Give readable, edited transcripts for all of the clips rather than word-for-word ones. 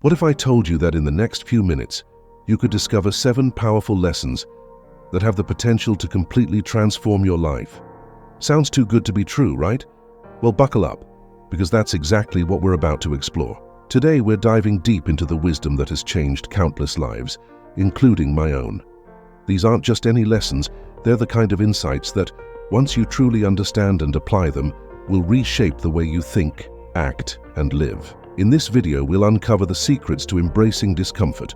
What if I told you that in the next few minutes, you could discover 7 powerful lessons that have the potential to completely transform your life? Sounds too good to be true, right? Well, buckle up, because that's exactly what we're about to explore. Today, we're diving deep into the wisdom that has changed countless lives, including my own. These aren't just any lessons, they're the kind of insights that, once you truly understand and apply them, will reshape the way you think, act, and live. In this video, we'll uncover the secrets to embracing discomfort,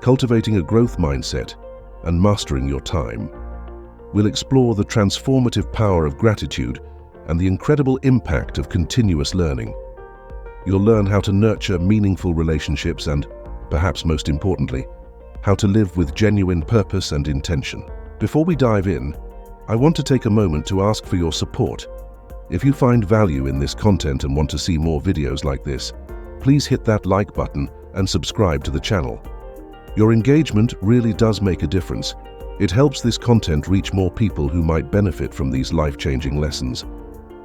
cultivating a growth mindset, and mastering your time. We'll explore the transformative power of gratitude and the incredible impact of continuous learning. You'll learn how to nurture meaningful relationships and, perhaps most importantly, how to live with genuine purpose and intention. Before we dive in, I want to take a moment to ask for your support. If you find value in this content and want to see more videos like this, please hit that like button and subscribe to the channel. Your engagement really does make a difference. It helps this content reach more people who might benefit from these life-changing lessons.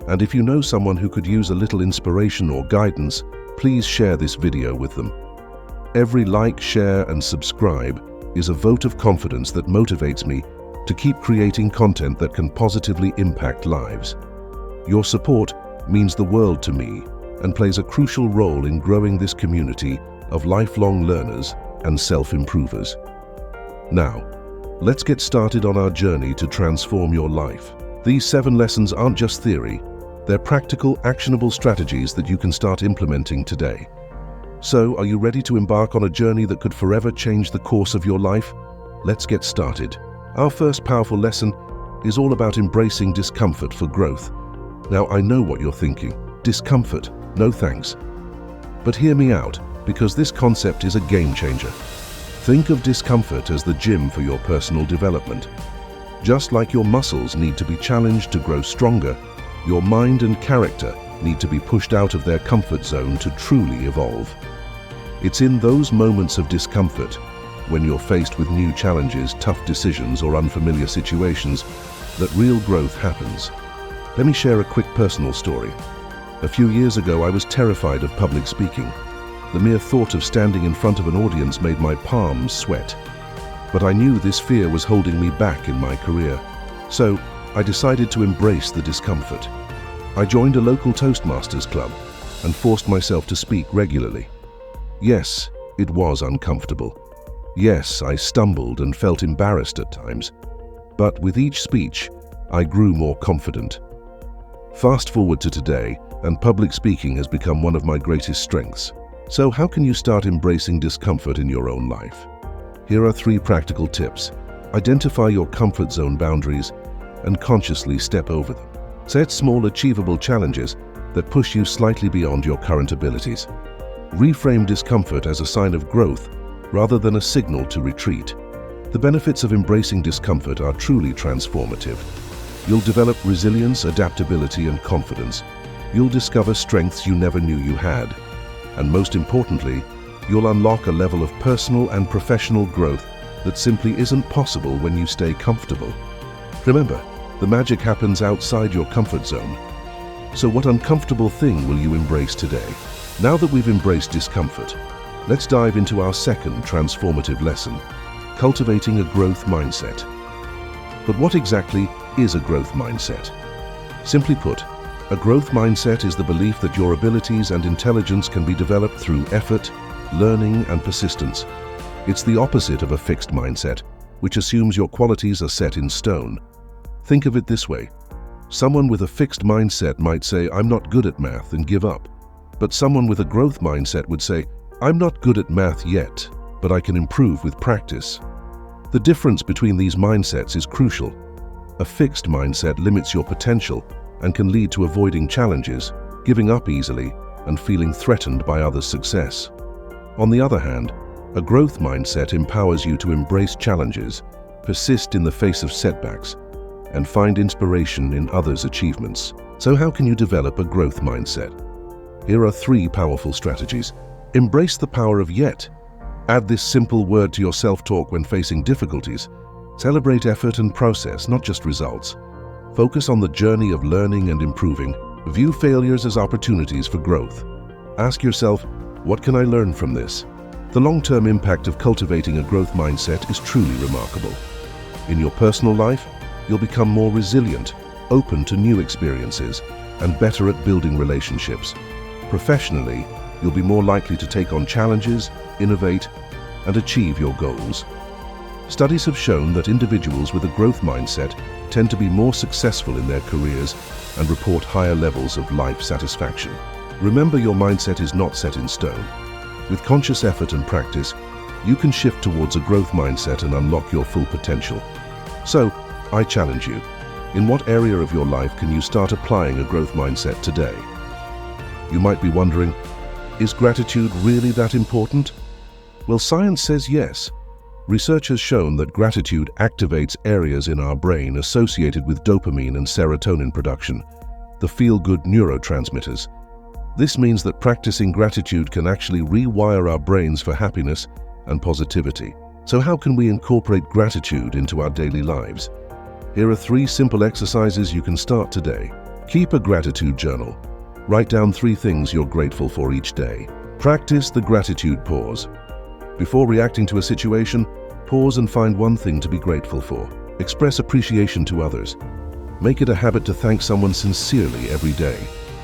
And if you know someone who could use a little inspiration or guidance, please share this video with them. Every like, share, and subscribe is a vote of confidence that motivates me to keep creating content that can positively impact lives. Your support means the world to me and plays a crucial role in growing this community of lifelong learners and self-improvers. Now, let's get started on our journey to transform your life. These 7 lessons aren't just theory, they're practical, actionable strategies that you can start implementing today. So, are you ready to embark on a journey that could forever change the course of your life? Let's get started. Our first powerful lesson is all about embracing discomfort for growth. Now, I know what you're thinking. Discomfort? No thanks. But hear me out, because this concept is a game changer. Think of discomfort as the gym for your personal development. Just like your muscles need to be challenged to grow stronger, your mind and character need to be pushed out of their comfort zone to truly evolve. It's in those moments of discomfort, when you're faced with new challenges, tough decisions, or unfamiliar situations, that real growth happens. Let me share a quick personal story. A few years ago, I was terrified of public speaking. The mere thought of standing in front of an audience made my palms sweat. But I knew this fear was holding me back in my career. So, I decided to embrace the discomfort. I joined a local Toastmasters club and forced myself to speak regularly. Yes, it was uncomfortable. Yes, I stumbled and felt embarrassed at times. But with each speech, I grew more confident. Fast forward to today, and public speaking has become one of my greatest strengths. So how can you start embracing discomfort in your own life? Here are 3 practical tips. Identify your comfort zone boundaries and consciously step over them. Set small, achievable challenges that push you slightly beyond your current abilities. Reframe discomfort as a sign of growth rather than a signal to retreat. The benefits of embracing discomfort are truly transformative. You'll develop resilience, adaptability, and confidence. You'll discover strengths you never knew you had. And most importantly, you'll unlock a level of personal and professional growth that simply isn't possible when you stay comfortable. Remember, the magic happens outside your comfort zone. So what uncomfortable thing will you embrace today? Now that we've embraced discomfort, let's dive into our second transformative lesson, cultivating a growth mindset. But what exactly is a growth mindset? Simply put, a growth mindset is the belief that your abilities and intelligence can be developed through effort, learning, and persistence. It's the opposite of a fixed mindset, which assumes your qualities are set in stone. Think of it this way. Someone with a fixed mindset might say, "I'm not good at math," and give up. But someone with a growth mindset would say, "I'm not good at math yet, but I can improve with practice." The difference between these mindsets is crucial. A fixed mindset limits your potential and can lead to avoiding challenges, giving up easily, and feeling threatened by others' success. On the other hand, a growth mindset empowers you to embrace challenges, persist in the face of setbacks, and find inspiration in others' achievements. So how can you develop a growth mindset? Here are 3 powerful strategies. Embrace the power of yet. Add this simple word to your self-talk when facing difficulties. Celebrate effort and process, not just results. Focus on the journey of learning and improving. View failures as opportunities for growth. Ask yourself, what can I learn from this? The long-term impact of cultivating a growth mindset is truly remarkable. In your personal life, you'll become more resilient, open to new experiences, and better at building relationships. Professionally, you'll be more likely to take on challenges, innovate, and achieve your goals. Studies have shown that individuals with a growth mindset tend to be more successful in their careers and report higher levels of life satisfaction. Remember, your mindset is not set in stone. With conscious effort and practice, you can shift towards a growth mindset and unlock your full potential. So, I challenge you. In what area of your life can you start applying a growth mindset today? You might be wondering, is gratitude really that important? Well, science says yes. Research has shown that gratitude activates areas in our brain associated with dopamine and serotonin production, the feel-good neurotransmitters. This means that practicing gratitude can actually rewire our brains for happiness and positivity. So how can we incorporate gratitude into our daily lives? Here are 3 simple exercises you can start today. Keep a gratitude journal. Write down 3 things you're grateful for each day. Practice the gratitude pause. Before reacting to a situation, pause and find one thing to be grateful for. Express appreciation to others. Make it a habit to thank someone sincerely every day.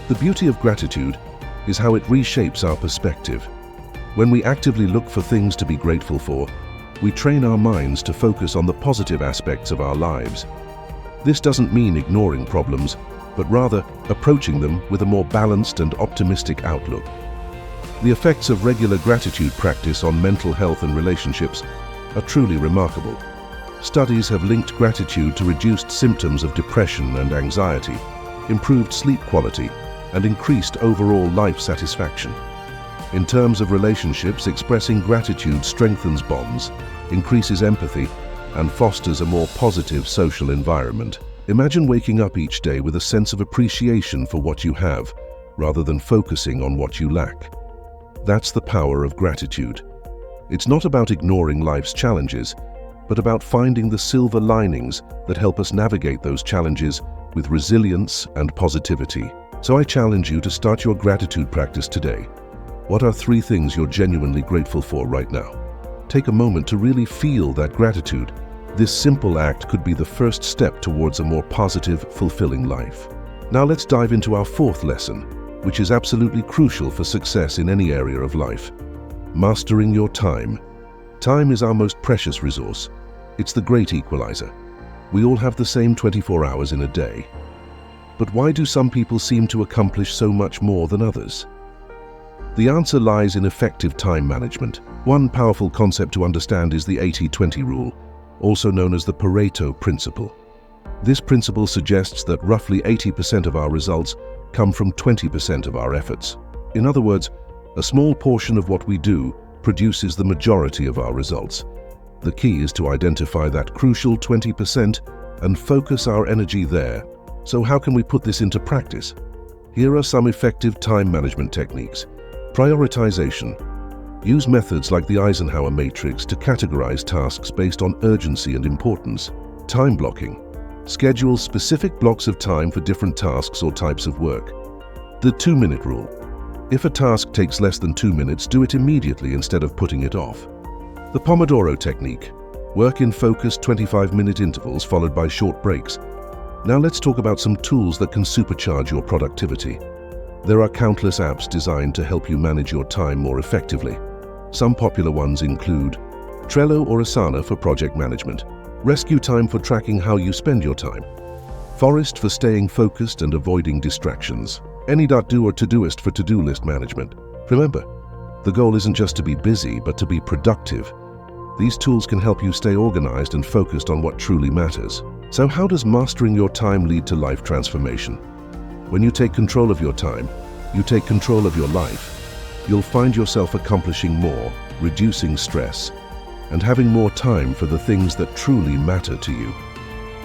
The beauty of gratitude is how it reshapes our perspective. When we actively look for things to be grateful for, we train our minds to focus on the positive aspects of our lives. This doesn't mean ignoring problems, but rather approaching them with a more balanced and optimistic outlook. The effects of regular gratitude practice on mental health and relationships are truly remarkable. Studies have linked gratitude to reduced symptoms of depression and anxiety, improved sleep quality, and increased overall life satisfaction. In terms of relationships, expressing gratitude strengthens bonds, increases empathy, and fosters a more positive social environment. Imagine waking up each day with a sense of appreciation for what you have, rather than focusing on what you lack. That's the power of gratitude. It's not about ignoring life's challenges, but about finding the silver linings that help us navigate those challenges with resilience and positivity. So I challenge you to start your gratitude practice today. What are 3 things you're genuinely grateful for right now? Take a moment to really feel that gratitude. This simple act could be the first step towards a more positive, fulfilling life. Now let's dive into our 4th lesson, which is absolutely crucial for success in any area of life. Mastering your time. Time is our most precious resource. It's the great equalizer. We all have the same 24 hours in a day. But why do some people seem to accomplish so much more than others? The answer lies in effective time management. One powerful concept to understand is the 80-20 rule, also known as the Pareto principle. This principle suggests that roughly 80% of our results come from 20% of our efforts. In other words, a small portion of what we do produces the majority of our results. The key is to identify that crucial 20% and focus our energy there. So how can we put this into practice? Here are some effective time management techniques. Prioritization. Use methods like the Eisenhower matrix to categorize tasks based on urgency and importance. Time blocking. Schedule specific blocks of time for different tasks or types of work. The 2-minute rule. If a task takes less than 2 minutes, do it immediately instead of putting it off. The Pomodoro technique. Work in focused 25-minute intervals followed by short breaks. Now let's talk about some tools that can supercharge your productivity. There are countless apps designed to help you manage your time more effectively. Some popular ones include Trello or Asana for project management, Rescue Time for tracking how you spend your time, Forest for staying focused and avoiding distractions, Any.do or Todoist for to-do list management. Remember, the goal isn't just to be busy, but to be productive. These tools can help you stay organized and focused on what truly matters. So how does mastering your time lead to life transformation? When you take control of your time, you take control of your life. You'll find yourself accomplishing more, reducing stress, and having more time for the things that truly matter to you.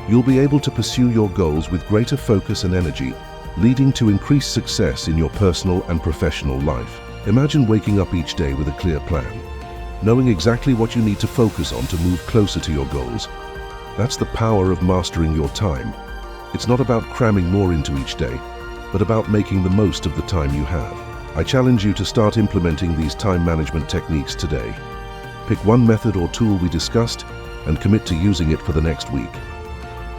You'll be able to pursue your goals with greater focus and energy, leading to increased success in your personal and professional life. Imagine waking up each day with a clear plan, knowing exactly what you need to focus on to move closer to your goals. That's the power of mastering your time. It's not about cramming more into each day, but about making the most of the time you have. I challenge you to start implementing these time management techniques today. Pick one method or tool we discussed and commit to using it for the next week.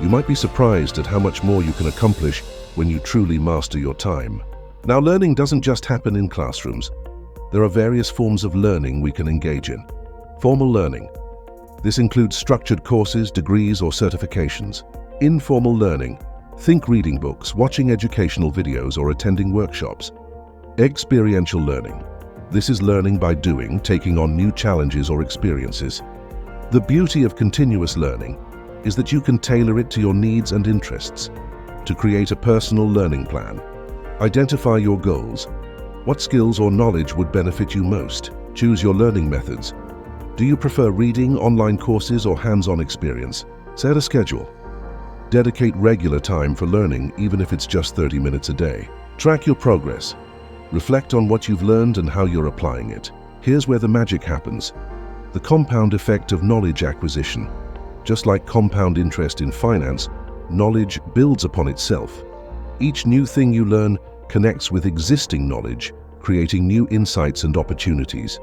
You might be surprised at how much more you can accomplish when you truly master your time. Now, learning doesn't just happen in classrooms. There are various forms of learning we can engage in. Formal learning. This includes structured courses, degrees, or certifications. Informal learning. Think reading books, watching educational videos, or attending workshops. Experiential learning. This is learning by doing, taking on new challenges or experiences. The beauty of continuous learning is that you can tailor it to your needs and interests. To create a personal learning plan, identify your goals. What skills or knowledge would benefit you most? Choose your learning methods. Do you prefer reading, online courses, or hands-on experience? Set a schedule. Dedicate regular time for learning, even if it's just 30 minutes a day. Track your progress. Reflect on what you've learned and how you're applying it. Here's where the magic happens. The compound effect of knowledge acquisition. Just like compound interest in finance, knowledge builds upon itself. Each new thing you learn connects with existing knowledge, creating new insights and opportunities.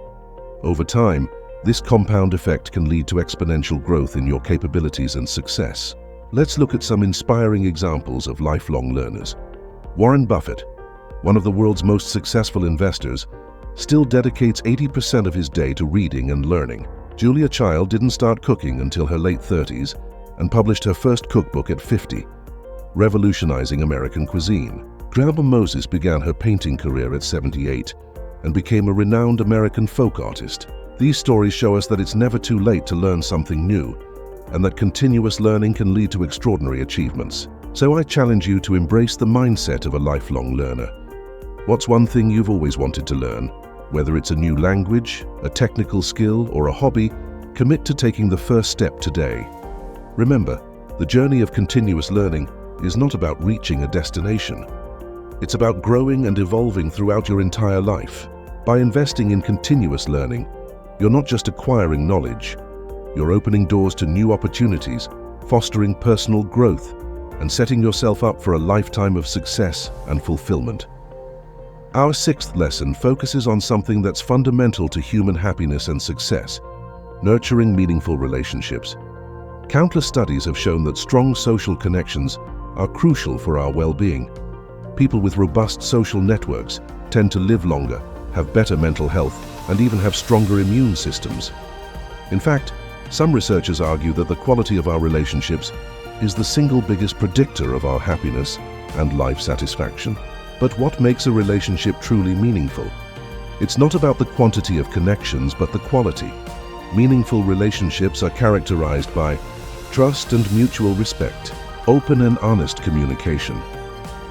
Over time, this compound effect can lead to exponential growth in your capabilities and success. Let's look at some inspiring examples of lifelong learners. Warren Buffett, one of the world's most successful investors, still dedicates 80% of his day to reading and learning. Julia Child didn't start cooking until her late 30s and published her first cookbook at 50, revolutionizing American cuisine. Grandma Moses began her painting career at 78 and became a renowned American folk artist. These stories show us that it's never too late to learn something new, and that continuous learning can lead to extraordinary achievements. So I challenge you to embrace the mindset of a lifelong learner. What's one thing you've always wanted to learn? Whether it's a new language, a technical skill, or a hobby, commit to taking the first step today. Remember, the journey of continuous learning is not about reaching a destination. It's about growing and evolving throughout your entire life. By investing in continuous learning, you're not just acquiring knowledge, you're opening doors to new opportunities, fostering personal growth, and setting yourself up for a lifetime of success and fulfillment. Our sixth lesson focuses on something that's fundamental to human happiness and success: nurturing meaningful relationships. Countless studies have shown that strong social connections are crucial for our well-being. People with robust social networks tend to live longer, have better mental health, and even have stronger immune systems. In fact, some researchers argue that the quality of our relationships is the single biggest predictor of our happiness and life satisfaction. But what makes a relationship truly meaningful? It's not about the quantity of connections, but the quality. Meaningful relationships are characterized by trust and mutual respect, open and honest communication,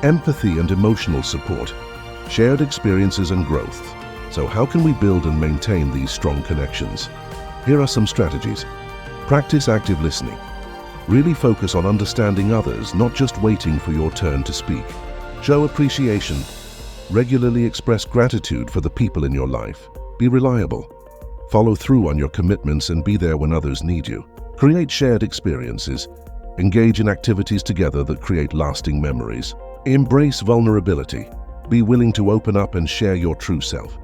empathy and emotional support, shared experiences and growth. So how can we build and maintain these strong connections? Here are some strategies. Practice active listening. Really focus on understanding others, not just waiting for your turn to speak. Show appreciation. Regularly express gratitude for the people in your life. Be reliable. Follow through on your commitments and be there when others need you. Create shared experiences. Engage in activities together that create lasting memories. Embrace vulnerability. Be willing to open up and share your true self.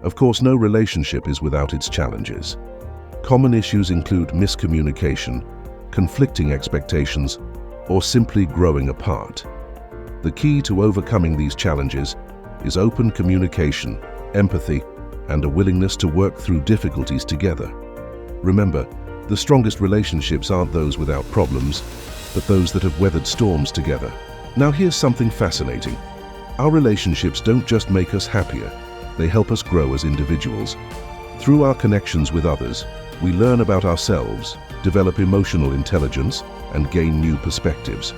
Of course, no relationship is without its challenges. Common issues include miscommunication, conflicting expectations, or simply growing apart. The key to overcoming these challenges is open communication, empathy, and a willingness to work through difficulties together. Remember, the strongest relationships aren't those without problems, but those that have weathered storms together. Now here's something fascinating. Our relationships don't just make us happier, they help us grow as individuals. Through our connections with others, we learn about ourselves, develop emotional intelligence, and gain new perspectives.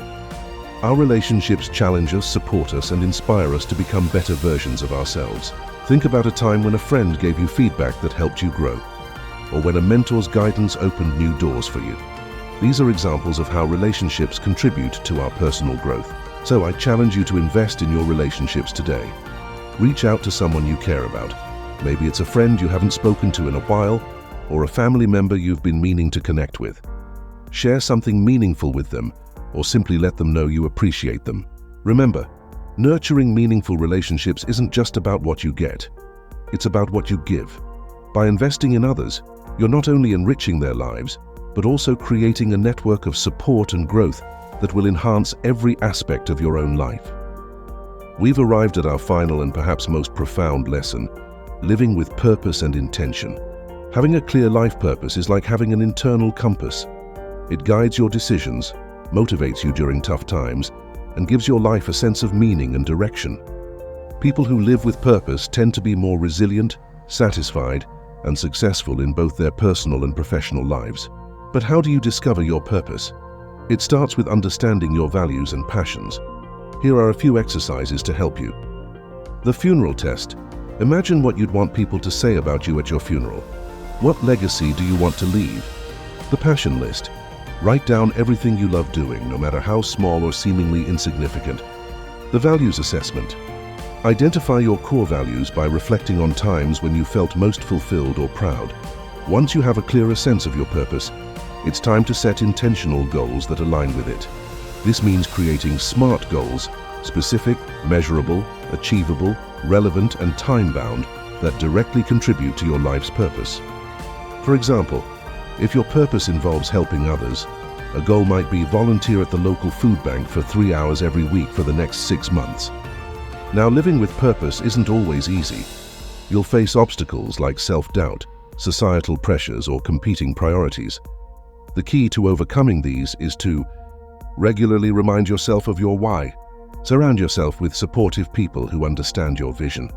Our relationships challenge us, support us, and inspire us to become better versions of ourselves. Think about a time when a friend gave you feedback that helped you grow, or when a mentor's guidance opened new doors for you. These are examples of how relationships contribute to our personal growth. So I challenge you to invest in your relationships today. Reach out to someone you care about. Maybe it's a friend you haven't spoken to in a while, or a family member you've been meaning to connect with. Share something meaningful with them, or simply let them know you appreciate them. Remember, Nurturing meaningful relationships isn't just about what you get, it's about what you give. By investing in others, you're not only enriching their lives, but also creating a network of support and growth that will enhance every aspect of your own life. We've arrived at our final and perhaps most profound lesson: living with purpose and intention. Having a clear life purpose is like having an internal compass. It guides your decisions, motivates you during tough times, and gives your life a sense of meaning and direction. People who live with purpose tend to be more resilient, satisfied, and successful in both their personal and professional lives. But how do you discover your purpose? It starts with understanding your values and passions. Here are a few exercises to help you. The funeral test. Imagine what you'd want people to say about you at your funeral. What legacy do you want to leave? The passion list. Write down everything you love doing, no matter how small or seemingly insignificant. The values assessment. Identify your core values by reflecting on times when you felt most fulfilled or proud. Once you have a clearer sense of your purpose, it's time to set intentional goals that align with it. This means creating SMART goals: specific, measurable, achievable, relevant, and time-bound, that directly contribute to your life's purpose. For example, if your purpose involves helping others, a goal might be volunteer at the local food bank for 3 hours every week for the next 6 months. Now, living with purpose isn't always easy. You'll face obstacles like self-doubt, societal pressures, or competing priorities. The key to overcoming these is to regularly remind yourself of your why. Surround yourself with supportive people who understand your vision.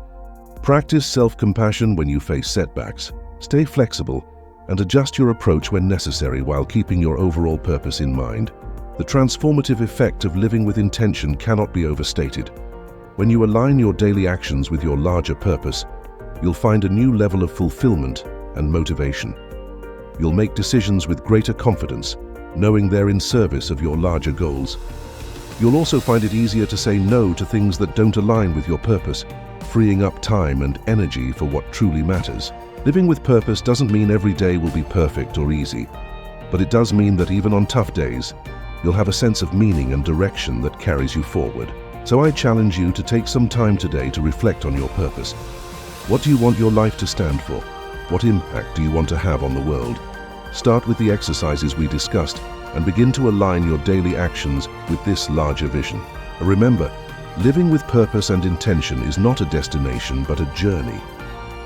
Practice self-compassion when you face setbacks. Stay flexible and adjust your approach when necessary while keeping your overall purpose in mind. The transformative effect of living with intention cannot be overstated. When you align your daily actions with your larger purpose, you'll find a new level of fulfillment and motivation. You'll make decisions with greater confidence, knowing they're in service of your larger goals. You'll also find it easier to say no to things that don't align with your purpose, freeing up time and energy for what truly matters. Living with purpose doesn't mean every day will be perfect or easy, but it does mean that even on tough days, you'll have a sense of meaning and direction that carries you forward. So I challenge you to take some time today to reflect on your purpose. What do you want your life to stand for? What impact do you want to have on the world? Start with the exercises we discussed and begin to align your daily actions with this larger vision. Remember, living with purpose and intention is not a destination but a journey.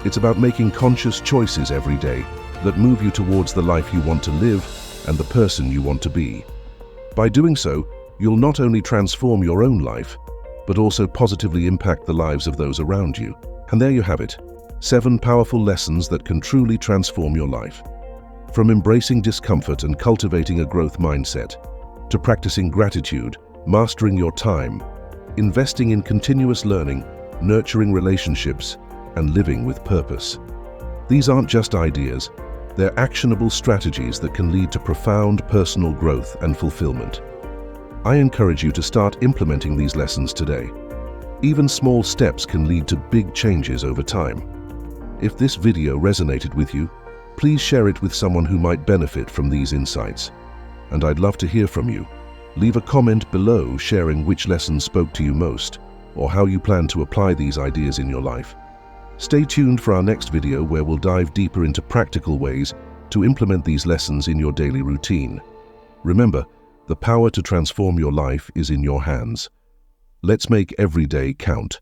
It's about making conscious choices every day that move you towards the life you want to live and the person you want to be. By doing so, you'll not only transform your own life, but also positively impact the lives of those around you. And there you have it, 7 powerful lessons that can truly transform your life. From embracing discomfort and cultivating a growth mindset, to practicing gratitude, mastering your time, investing in continuous learning, nurturing relationships, and living with purpose. These aren't just ideas, they're actionable strategies that can lead to profound personal growth and fulfillment. I encourage you to start implementing these lessons today. Even small steps can lead to big changes over time. If this video resonated with you, please share it with someone who might benefit from these insights. And I'd love to hear from you. Leave a comment below sharing which lesson spoke to you most, or how you plan to apply these ideas in your life. Stay tuned for our next video where we'll dive deeper into practical ways to implement these lessons in your daily routine. Remember, the power to transform your life is in your hands. Let's make every day count.